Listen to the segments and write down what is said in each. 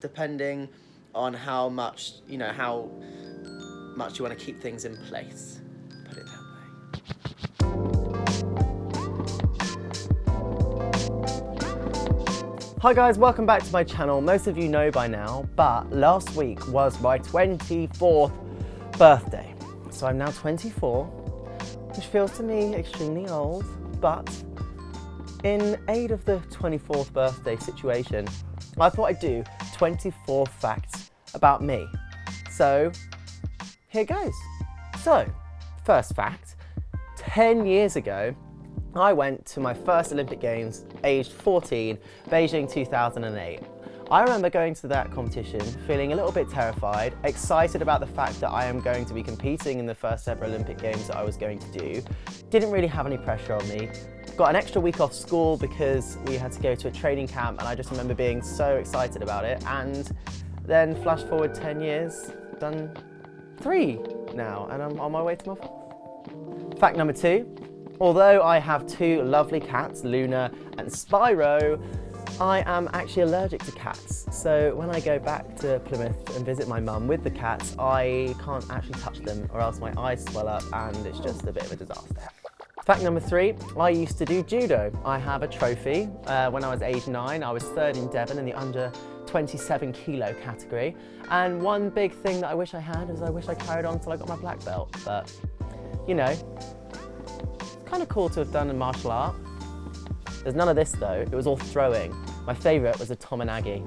depending on how much you want to keep things in place. Put it that way. Hi guys, welcome back to my channel. Most of you know by now, but last week was my 24th birthday. So I'm now 24, which feels to me extremely old, but in aid of the 24th birthday situation, I thought I'd do 24 facts about me. So here goes. So, first fact, 10 years ago, I went to my first Olympic Games, aged 14, Beijing 2008. I remember going to that competition feeling a little bit terrified, excited about the fact that I am going to be competing in the first ever Olympic Games that I was going to do. Didn't really have any pressure on me. Got an extra week off school because we had to go to a training camp, and I just remember being so excited about it. And then flash forward 10 years, done 3 now, and I'm on my way to my 4th. Fact number 2, although I have 2 lovely cats, Luna and Spyro, I am actually allergic to cats. So when I go back to Plymouth and visit my mum with the cats, I can't actually touch them or else my eyes swell up and it's just a bit of a disaster. Fact number 3, I used to do judo. I have a trophy. When I was age 9, I was 3rd in Devon in the under 27 kilo category. And one big thing that I wish I had is I wish I carried on until I got my black belt. But, you know, it's kind of cool to have done a martial art. There's none of this though, it was all throwing. My favourite was a Tom and Aggie,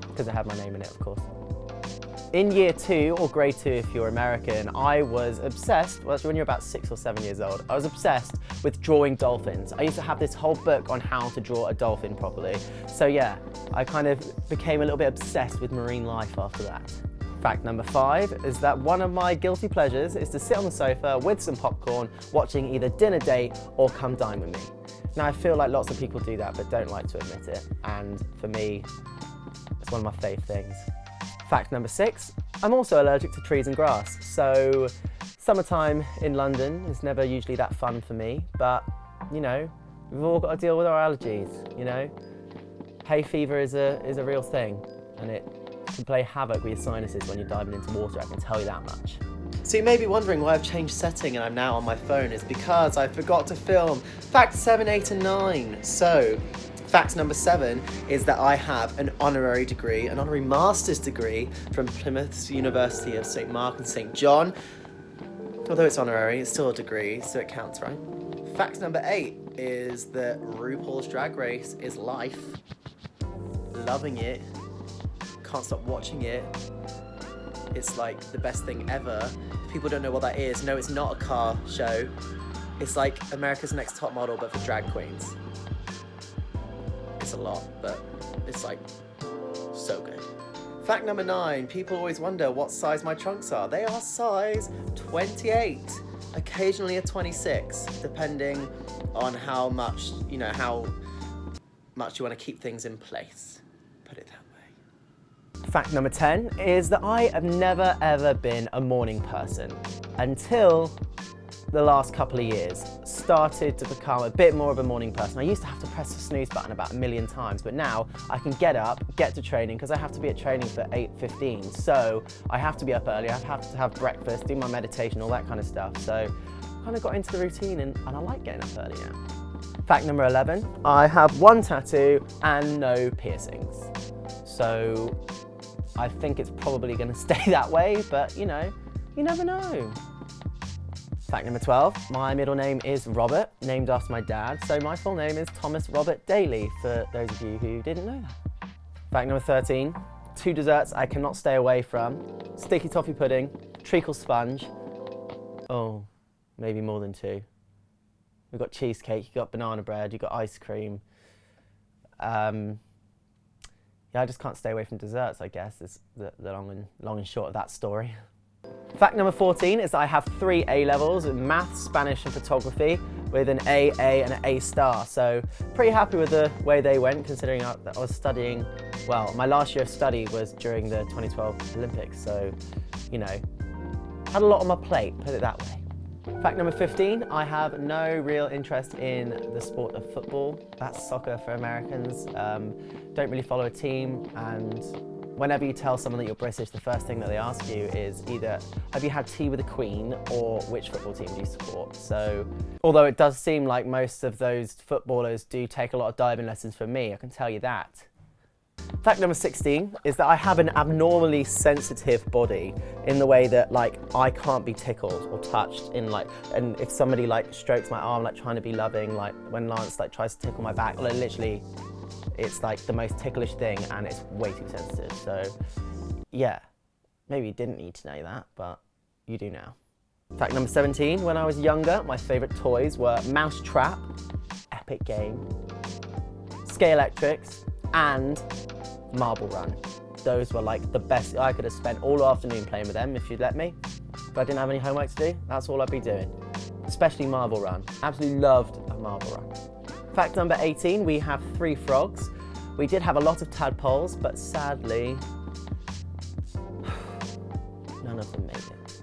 because it had my name in it, of course. In year 2, or grade 2 if you're American, I was obsessed, well actually when you're about 6 or 7 years old, I was obsessed with drawing dolphins. I used to have this whole book on how to draw a dolphin properly. So yeah, I kind of became a little bit obsessed with marine life after that. Fact number 5 is that one of my guilty pleasures is to sit on the sofa with some popcorn, watching either Dinner Date or Come Dine With Me. Now I feel like lots of people do that but don't like to admit it, and for me, it's one of my fave things. Fact number 6, I'm also allergic to trees and grass, so summertime in London is never usually that fun for me, but you know, we've all got to deal with our allergies, you know. Hay fever is a real thing, and it can play havoc with your sinuses when you're diving into water, I can tell you that much. So you may be wondering why I've changed setting and I'm now on my phone. It's because I forgot to film fact 7, 8 and 9. So fact number 7 is that I have an honorary degree, an honorary master's degree from Plymouth University of St Mark and St John. Although it's honorary, it's still a degree, so it counts, right? Fact number 8 is that RuPaul's Drag Race is life. Loving it. Can't stop watching it. It's like the best thing ever. If people don't know what that is, no, it's not a car show. It's like America's Next Top Model, but for drag queens. It's a lot, but it's like so good. Fact number 9, people always wonder what size my trunks are. They are size 28, occasionally a 26, depending on how much you want to keep things in place. Put it that way. Fact number 10 is that I have never ever been a morning person until the last couple of years. Started to become a bit more of a morning person. I used to have to press the snooze button about 1,000,000 times, but now I can get up, get to training, because I have to be at training for 8:15. So I have to be up early, I have to have breakfast, do my meditation, all that kind of stuff. So I kind of got into the routine and I like getting up early now. Fact number 11, I have 1 tattoo and no piercings. So I think it's probably going to stay that way, but you know, you never know. Fact number 12, my middle name is Robert, named after my dad, so my full name is Thomas Robert Daley, for those of you who didn't know that. Fact number 13, 2 desserts I cannot stay away from: sticky toffee pudding, treacle sponge. Oh, maybe more than 2. We've got cheesecake, you've got banana bread, you've got ice cream. Yeah, I just can't stay away from desserts, I guess, is the long and short of that story. Fact number 14 is that I have 3 A-levels in maths, Spanish and photography, with an A, and an A star. So pretty happy with the way they went, considering I was studying, well, my last year of study was during the 2012 Olympics. So, you know, had a lot on my plate, put it that way. Fact number 15, I have no real interest in the sport of football. That's soccer for Americans. Don't really follow a team, and whenever you tell someone that you're British, the first thing that they ask you is either, have you had tea with the Queen, or which football team do you support? So, although it does seem like most of those footballers do take a lot of diving lessons from me, I can tell you that. Fact number 16 is that I have an abnormally sensitive body in the way that, like, I can't be tickled or touched in, like, and if somebody like strokes my arm, like trying to be loving, like when Lance like tries to tickle my back, like, literally it's like the most ticklish thing and it's way too sensitive. So yeah, maybe you didn't need to know that, but you do now. Fact number 17, when I was younger, my favourite toys were Mousetrap, epic game, Scalextrics, and Marble Run. Those were like the best. I could have spent all afternoon playing with them if you'd let me. If I didn't have any homework to do, that's all I'd be doing. Especially Marble Run. Absolutely loved a Marble Run. Fact number 18, we have 3 frogs. We did have a lot of tadpoles, but sadly, none of them made it.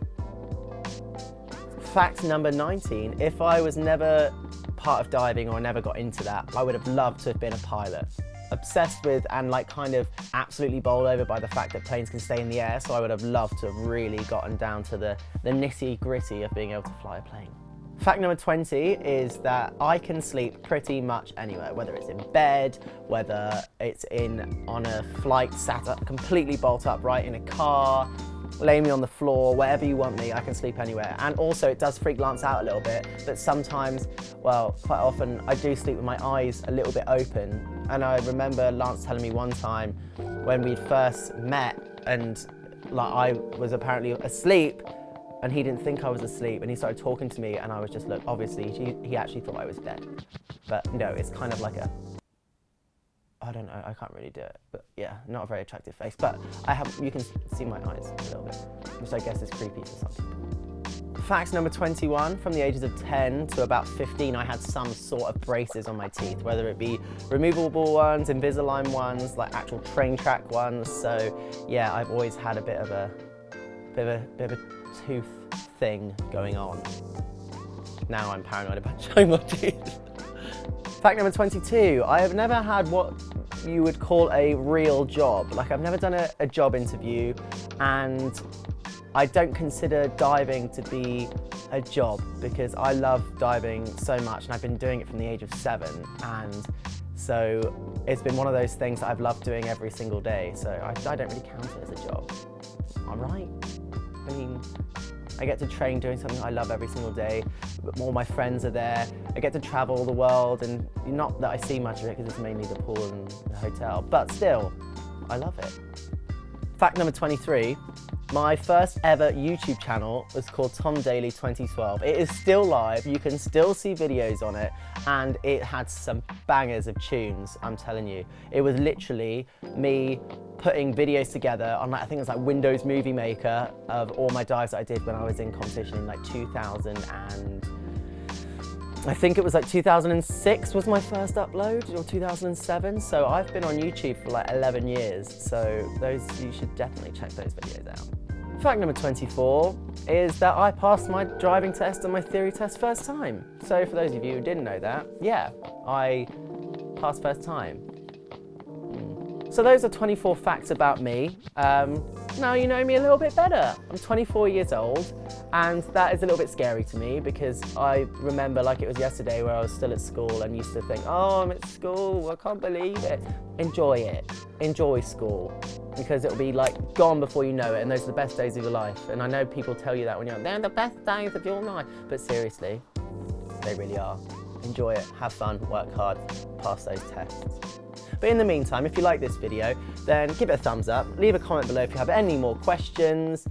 Fact number 19, if I was never part of diving or never got into that, I would have loved to have been a pilot. Obsessed with and like kind of absolutely bowled over by the fact that planes can stay in the air, so I would have loved to have really gotten down to the nitty gritty of being able to fly a plane. Fact number 20 is that I can sleep pretty much anywhere, whether it's in bed, whether it's on a flight sat up, completely bolt upright in a car, lay me on the floor, wherever you want me, I can sleep anywhere. And also it does freak Lance out a little bit, but sometimes, well, quite often I do sleep with my eyes a little bit open. And I remember Lance telling me one time when we'd first met and like I was apparently asleep and he didn't think I was asleep and he started talking to me and I was just, look, obviously he actually thought I was dead. But no, it's kind of like I don't know, I can't really do it, but yeah, not a very attractive face. But you can see my eyes a little bit, which I guess is creepy for some people. Fact number 21, from the ages of 10 to about 15, I had some sort of braces on my teeth, whether it be removable ones, Invisalign ones, like actual train track ones. So yeah, I've always had a bit of a tooth thing going on. Now I'm paranoid about showing my teeth. Fact number 22, I have never had what you would call a real job. Like I've never done a job interview, and I don't consider diving to be a job because I love diving so much and I've been doing it from the age of 7, and so it's been one of those things that I've loved doing every single day, so I don't really count it as a job. I'm right. I mean, I get to train doing something I love every single day, all my friends are there, I get to travel the world, and not that I see much of it because it's mainly the pool and the hotel, but still, I love it. Fact number 23, my first ever YouTube channel was called Tom Daley 2012. It is still live, you can still see videos on it, and it had some bangers of tunes, I'm telling you. It was literally me putting videos together on, like, I think it was like Windows Movie Maker of all my dives that I did when I was in competition in like 2000 and I think it was like 2006 was my first upload, or 2007. So I've been on YouTube for like 11 years. So you should definitely check those videos out. Fact number 24 is that I passed my driving test and my theory test first time. So for those of you who didn't know that, yeah, I passed first time. So those are 24 facts about me. Now you know me a little bit better. I'm 24 years old, and that is a little bit scary to me because I remember like it was yesterday where I was still at school and used to think, oh, I'm at school, I can't believe it. Enjoy it. Enjoy school, because it'll be like gone before you know it, and those are the best days of your life. And I know people tell you that when you're like, they're the best days of your life, but seriously, they really are. Enjoy it, have fun, work hard, pass those tests. But in the meantime, if you like this video, then give it a thumbs up, leave a comment below if you have any more questions,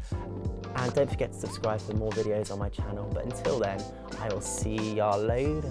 and don't forget to subscribe for more videos on my channel. But until then, I will see y'all later.